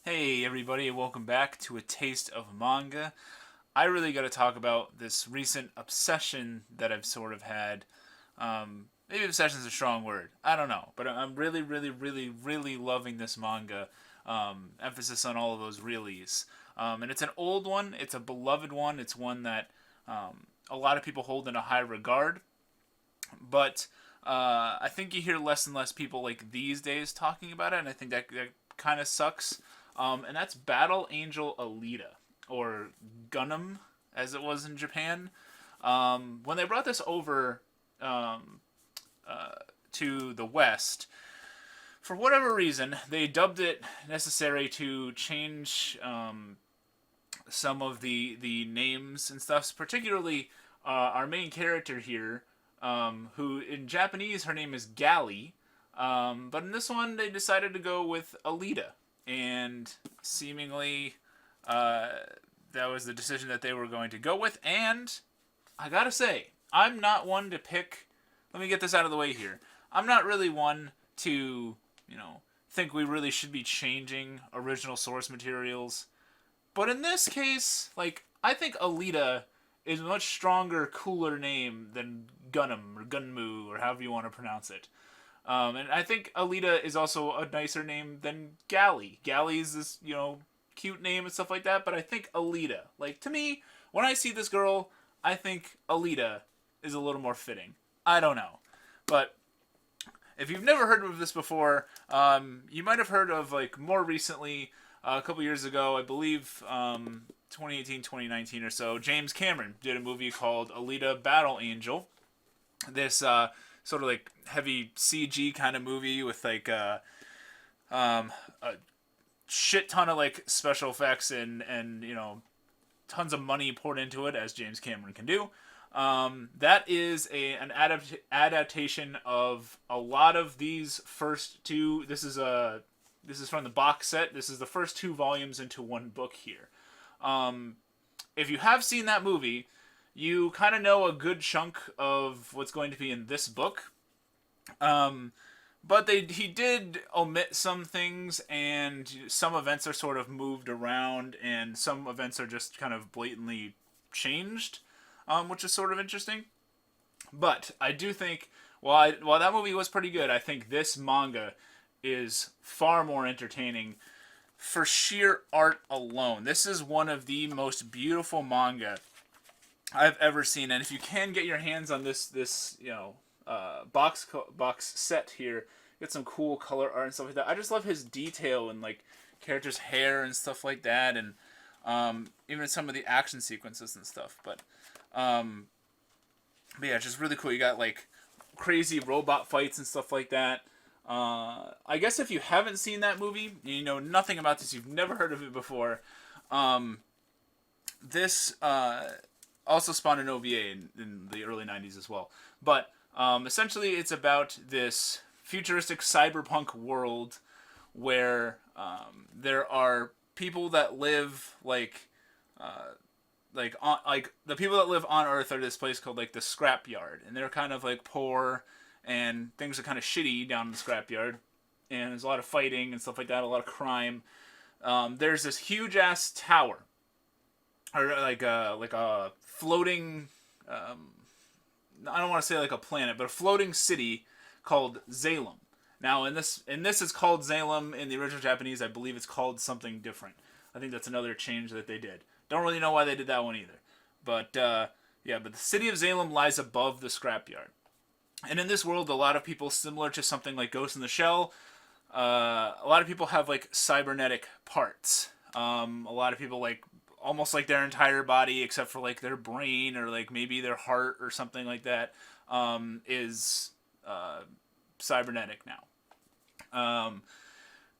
Hey everybody, welcome back to A Taste of Manga. I really got to talk about this recent obsession that I've sort of had. Maybe obsession is a strong word. I don't know, but I'm really, really, really, really loving this manga. Emphasis on all of those reallys. And it's an old one. It's a beloved one. It's one that a lot of people hold in a high regard. But I think you hear less and less people like these days talking about it, and I think that kind of sucks. And that's Battle Angel Alita, or Gundam, as it was in Japan. When they brought this over um, to the West, for whatever reason, they dubbed it necessary to change some of the names and stuff. Particularly, our main character here, who in Japanese her name is Gally, but in this one they decided to go with Alita, and seemingly uh, that was the decision that they were going to go with. And I gotta say, I'm not one to pick. Let me get this out of the way here. I'm not really one to, think we really should be changing original source materials. But in this case, I think Alita is a much stronger, cooler name than Gunham or Gunmu or however you want to pronounce it. And I think Alita is also a nicer name than Gally. Gally is this, cute name and stuff like that, but I think Alita, to me, when I see this girl, I think Alita is a little more fitting. I don't know. But if you've never heard of this before, you might have heard of, more recently, a couple years ago, I believe, 2018, 2019 or so, James Cameron did a movie called Alita Battle Angel. This sort of heavy CG kind of movie with a shit ton of special effects and tons of money poured into it, as James Cameron can do. That is an adaptation of a lot of these first two. This is from the box set. This is the first two volumes into one book here. If you have seen that movie, you kind of know a good chunk of what's going to be in this book. But he did omit some things, and some events are sort of moved around, and some events are just kind of blatantly changed, which is sort of interesting. But I do think while that movie was pretty good, I think this manga is far more entertaining for sheer art alone. This is one of the most beautiful manga I've ever seen, and if you can get your hands on this box set here, get some cool color art and stuff like that. I just love his detail and characters' hair and stuff like that, and even some of the action sequences and stuff. But yeah, it's just really cool. You got crazy robot fights and stuff like that. I guess if you haven't seen that movie, you know nothing about this, you've never heard of it before. This also spawned an OVA in the early 90s as well. But essentially, it's about this futuristic cyberpunk world where there are people that live the people that live on Earth are this place called the scrapyard, and they're kind of poor, and things are kind of shitty down in the scrapyard, and there's a lot of fighting and stuff like that, a lot of crime. There's this huge ass tower, or like a floating. I don't want to say a planet, but a floating city called Zalem. Now, in this it's called Zalem. In the original Japanese, I believe it's called something different. I think that's another change that they did. Don't really know why they did that one either. But yeah, but the city of Zalem lies above the scrapyard. And in this world, a lot of people, similar to something like Ghost in the Shell, a lot of people have cybernetic parts. A lot of people almost their entire body, except for their brain or maybe their heart or something like that, is cybernetic now.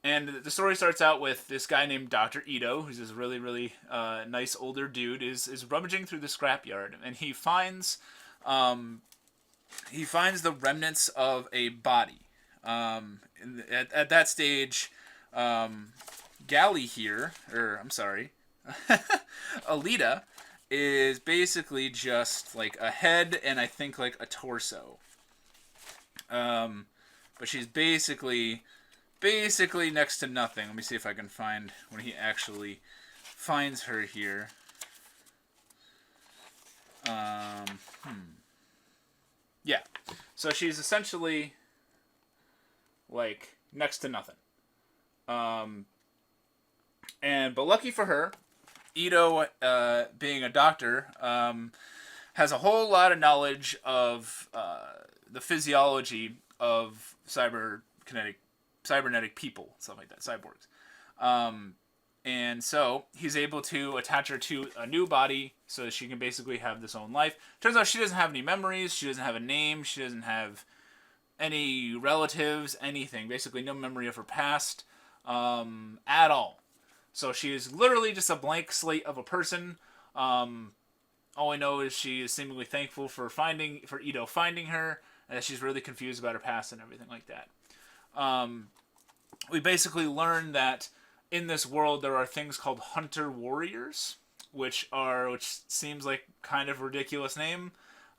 And the story starts out with this guy named Dr. Ito, who's this really, really nice older dude, is rummaging through the scrapyard, and he finds the remnants of a body. At that stage, Gally here, or I'm sorry, Alita is basically just a head and I think a torso. But she's basically basically next to nothing. Let me see if I can find when he actually finds her here. Yeah. So she's essentially like next to nothing. But lucky for her, Ito, being a doctor, has a whole lot of knowledge of the physiology of cybernetic people, stuff like that, cyborgs. And so he's able to attach her to a new body so that she can basically have this own life. Turns out she doesn't have any memories, she doesn't have a name, she doesn't have any relatives, anything. Basically, no memory of her past at all. So she is literally just a blank slate of a person. All I know is she is seemingly thankful for Ito finding her, and that she's really confused about her past and everything like that. We basically learn that in this world there are things called hunter warriors, which seems like kind of a ridiculous name.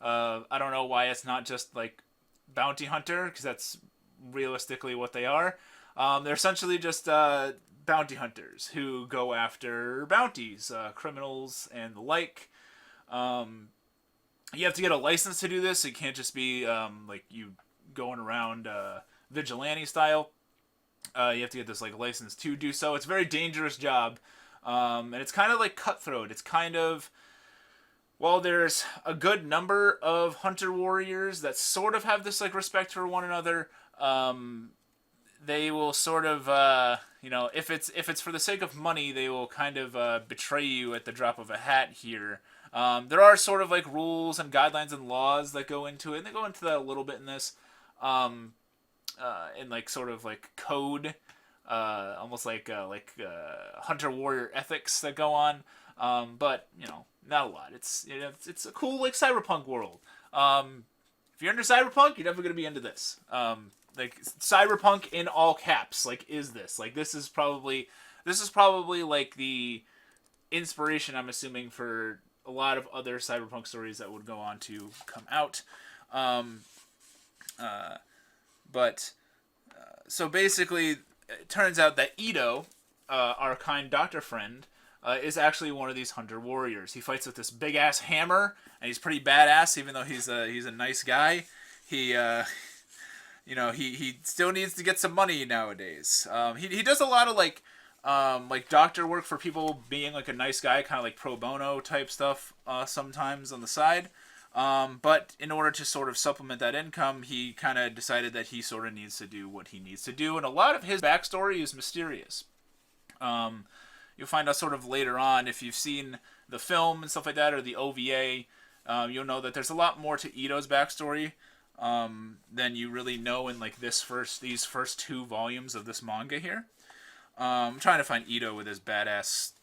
I don't know why it's not just like bounty hunter, because that's realistically what they are. They're essentially just bounty hunters who go after bounties, criminals, and the like. You have to get a license to do this. So you can't just be like you going around vigilante style. You have to get this like license to do so. It's a very dangerous job, and it's kind of like cutthroat. It's kind of, well, there's a good number of hunter warriors that sort of have this like respect for one another. They will sort of, if it's for the sake of money, they will kind of betray you at the drop of a hat here. There are sort of like rules and guidelines and laws that go into it, and they go into that a little bit in this. In like sort of like code, almost like hunter warrior ethics that go on, but not a lot. It's a cool like cyberpunk world. If you're into cyberpunk, you're definitely gonna be into this. Like cyberpunk in all caps. Like, is this like this is probably like the inspiration, I'm assuming, for a lot of other cyberpunk stories that would go on to come out. So basically, it turns out that Ito, our kind doctor friend, is actually one of these hunter warriors. He fights with this big ass hammer, and he's pretty badass, even though he's a nice guy. He still needs to get some money nowadays. He does a lot of like doctor work for people, being like a nice guy, kind of like pro bono type stuff sometimes on the side. But in order to sort of supplement that income, he kind of decided that he sort of needs to do what he needs to do, and a lot of his backstory is mysterious. You'll find out sort of later on, if you've seen the film and stuff like that, or the OVA, you'll know that there's a lot more to Ito's backstory than you really know in like these first 2 volumes of this manga here. I'm trying to find Ito with his badass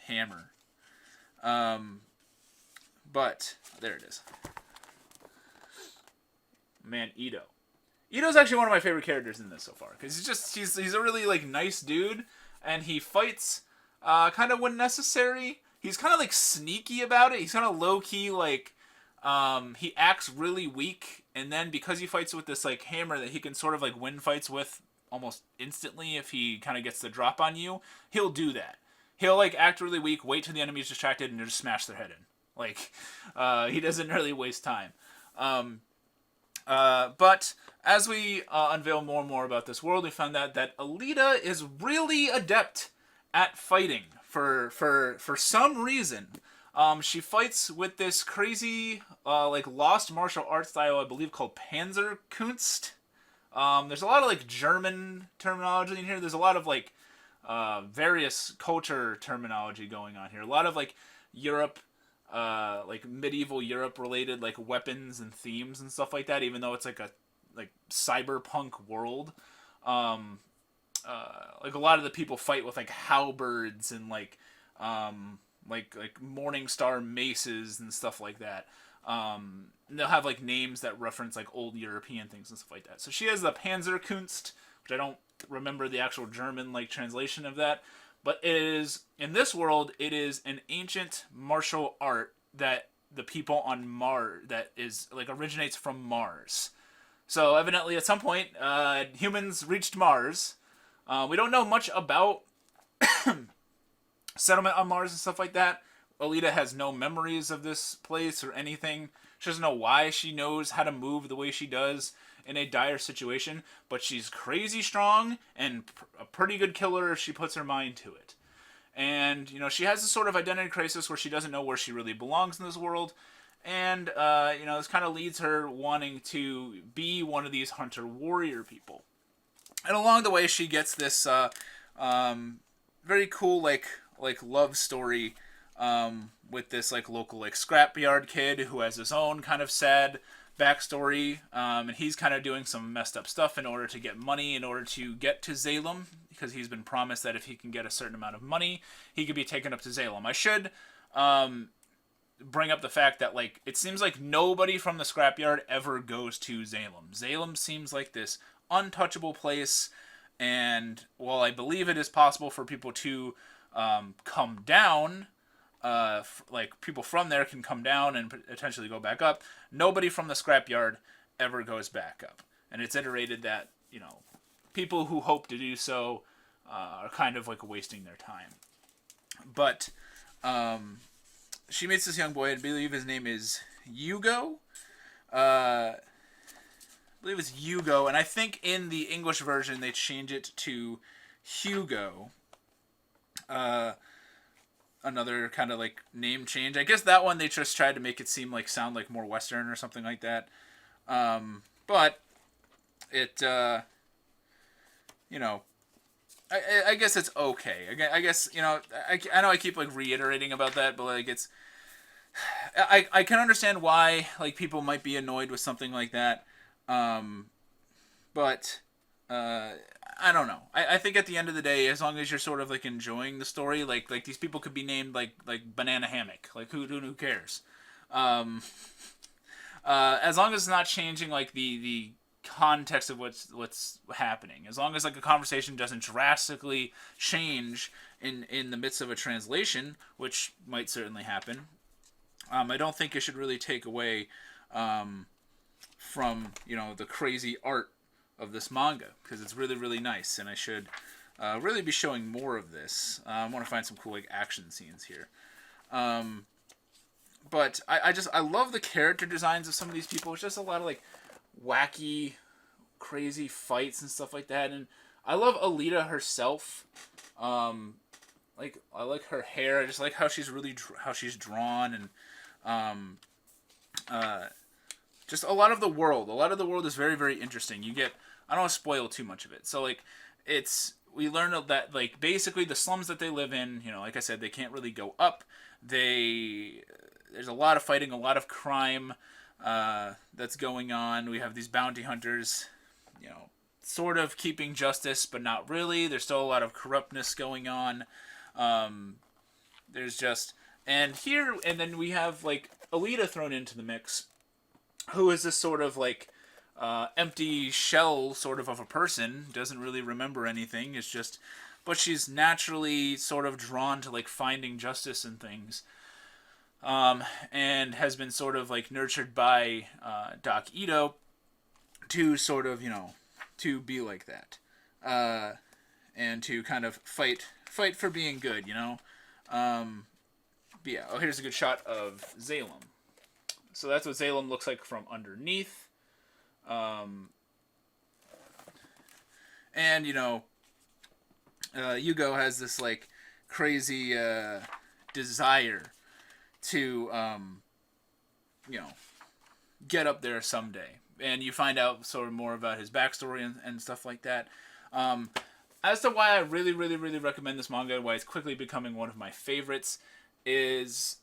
hammer. But there it is. Man, Ito. Ito's actually one of my favorite characters in this so far, because he's a really like nice dude, and he fights kind of when necessary. He's kind of like sneaky about it. He's kind of low key, like he acts really weak, and then because he fights with this like hammer that he can sort of like win fights with almost instantly if he kind of gets the drop on you, he'll do that. He'll like act really weak, wait till the enemy's distracted, and just smash their head in. Like, he doesn't really waste time. But as we unveil more and more about this world, we found out that Alita is really adept at fighting for some reason. She fights with this crazy, like, lost martial arts style, I believe, called Panzerkunst. There's a lot of, like, German terminology in here. There's a lot of, like, various culture terminology going on here. A lot of, like, Europe, like medieval Europe related like weapons and themes and stuff like that, even though it's like a like cyberpunk world. Like a lot of the people fight with like halberds and like morning star maces and stuff like that. They'll have like names that reference like old European things and stuff like that. So she has the Panzerkunst, which I don't remember the actual German like translation of that. But it is, in this world, it is an ancient martial art that the people on Mars, that is, like, originates from Mars. So evidently, at some point, humans reached Mars. We don't know much about settlement on Mars and stuff like that. Alita has no memories of this place or anything. She doesn't know why she knows how to move the way she does in a dire situation, but she's crazy strong and a pretty good killer if she puts her mind to it. And, she has this sort of identity crisis where she doesn't know where she really belongs in this world. And, this kind of leads her wanting to be one of these hunter warrior people. And along the way, she gets this very cool, like love story with this like local like scrapyard kid who has his own kind of sad backstory, and he's kind of doing some messed up stuff in order to get money in order to get to Salem, because he's been promised that if he can get a certain amount of money, he could be taken up to Salem. I should bring up the fact that like it seems like nobody from the scrapyard ever goes to Salem. Salem seems like this untouchable place, and while I believe it is possible for people to come down, like people from there can come down and potentially go back up, nobody from the scrapyard ever goes back up. And it's iterated that, people who hope to do so are kind of like wasting their time. But she meets this young boy, I believe his name is Hugo. I believe it's Hugo, and I think in the English version they change it to Hugo. Another kind of like name change. I guess that one they just tried to make it sound like more Western or something like that. But it, I guess it's okay. I guess, I know I keep like reiterating about that, but like it's, I can understand why like people might be annoyed with something like that. But I don't know. I think at the end of the day, as long as you're sort of like enjoying the story, like these people could be named like Banana Hammock. Like who cares? As long as it's not changing like the context of what's happening. As long as like a conversation doesn't drastically change in the midst of a translation, which might certainly happen. I don't think it should really take away from the crazy art of this manga, because it's really, really nice, and I should really be showing more of this. I want to find some cool like action scenes here. But I love the character designs of some of these people. It's just a lot of like wacky, crazy fights and stuff like that, and I love Alita herself. Like I like her hair. I just like how she's drawn, and just a lot of the world. A lot of the world is very, very interesting. I don't want to spoil too much of it. So like we learn that like basically the slums that they live in, like I said, they can't really go up. There's a lot of fighting, a lot of crime that's going on. We have these bounty hunters, sort of keeping justice, but not really. There's still a lot of corruptness going on. There's just and then we have like Alita thrown into the mix, who is this sort of like empty shell sort of a person, doesn't really remember anything. But she's naturally sort of drawn to like finding justice and things, and has been sort of like nurtured by Doc Ito to sort of to be like that, and to kind of fight for being good, But yeah, here's a good shot of Salem. So that's what Salem looks like from underneath. And Hugo has this like crazy desire to get up there someday, and you find out sort of more about his backstory and stuff like that. As to why I really, really, really recommend this manga, why it's quickly becoming one of my favorites, is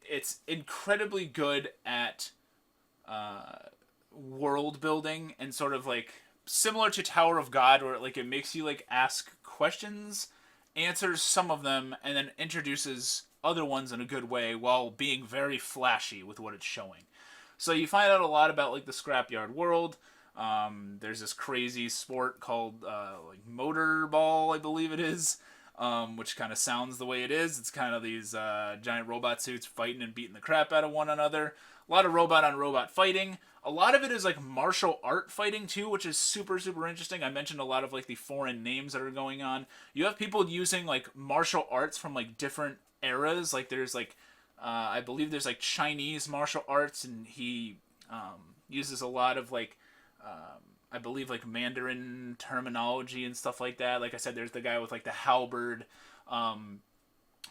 it's incredibly good at world building, and sort of like similar to Tower of God, where like it makes you like ask questions, answers some of them, and then introduces other ones in a good way while being very flashy with what it's showing. So you find out a lot about like the scrapyard world. There's this crazy sport called like motorball, I believe it is, which kind of sounds the way it is. It's kind of these giant robot suits fighting and beating the crap out of one another. A lot of robot on robot fighting. A lot of it is like martial art fighting too, which is super super interesting. I mentioned a lot of like the foreign names that are going on. You have people using like martial arts from like different eras. Like there's like I believe there's like Chinese martial arts, and he uses a lot of like I believe like Mandarin terminology and stuff like that. Like I said, there's the guy with like the halberd.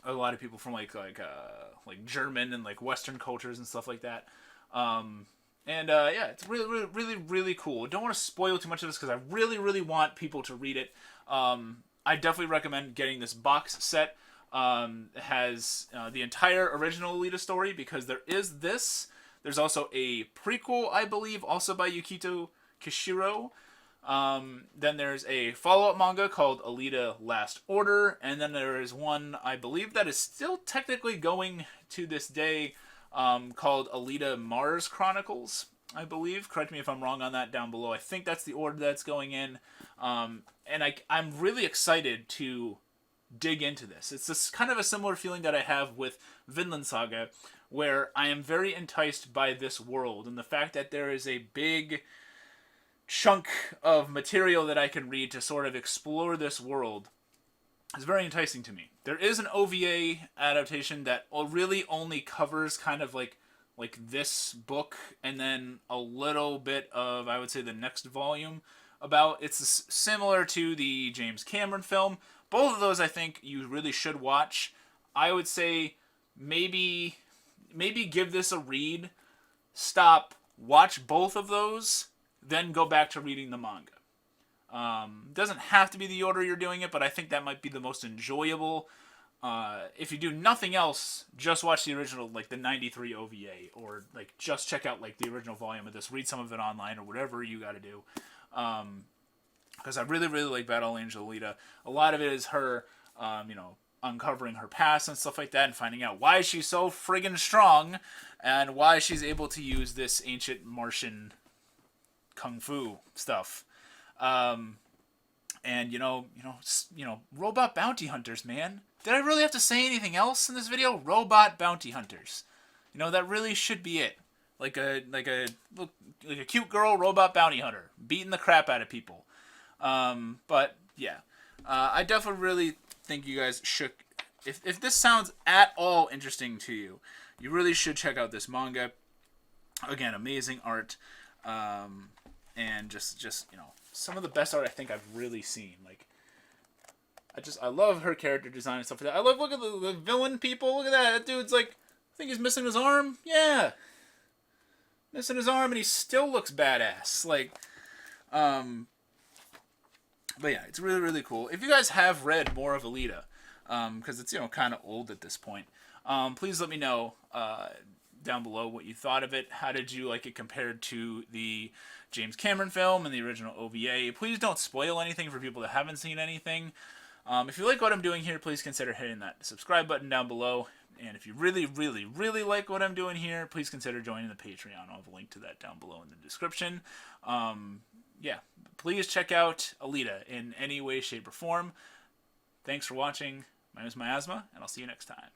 A lot of people from like German and like Western cultures and stuff like that. Yeah, it's really, really, really, really cool. Don't want to spoil too much of this because I really, really want people to read it. I definitely recommend getting this box set. It has the entire original Alita story because there is this. There's also a prequel, I believe, also by Yukito Kishiro. Then there's a follow-up manga called Alita Last Order, and then there is one, I believe, that is still technically going to this day, called Alita Mars Chronicles, I believe. Correct me if I'm wrong on that down below. I think that's the order that's going in. And I'm really excited to dig into this. It's this kind of a similar feeling that I have with Vinland Saga, where I am very enticed by this world, and the fact that there is a big chunk of material that I can read to sort of explore this world is very enticing to me. There is an OVA adaptation that really only covers kind of like this book and then a little bit of, I would say, the next volume about. It's similar to the James Cameron film. Both of those I think you really should watch. I would say maybe give this a read, stop, watch both of those, then go back to reading the manga. Doesn't have to be the order you're doing it, but I think that might be the most enjoyable. If you do nothing else, just watch the original, like the 93 OVA, or like just check out like the original volume of this, read some of it online or whatever you got to do. Because I really, really like Battle Angel Alita. A lot of it is her, uncovering her past and stuff like that, and finding out why she's so friggin' strong, and why she's able to use this ancient Martian kung fu stuff. And robot bounty hunters, man. Did I really have to say anything else in this video? Robot bounty hunters. That really should be it. Like a cute girl robot bounty hunter beating the crap out of people. But yeah, I definitely really think you guys should. If this sounds at all interesting to you, you really should check out this manga. Again, amazing art. And just some of the best art I think I've really seen. Like, I love her character design and stuff like that. I love, look at the villain people. Look at that. That dude's like, I think he's missing his arm. Yeah. Missing his arm, and he still looks badass. Like, but yeah, it's really, really cool. If you guys have read more of Alita, because it's, kind of old at this point, please let me know, down below what you thought of it. How did you like it compared to the James Cameron film and the original OVA? Please don't spoil anything for people that haven't seen anything. If you like what I'm doing here, please consider hitting that subscribe button down below. And if you really, really, really like what I'm doing here, please consider joining the Patreon. I'll have a link to that down below in the description. Yeah, please check out Alita in any way, shape, or form. Thanks for watching. My name is Miasma, and I'll see you next time.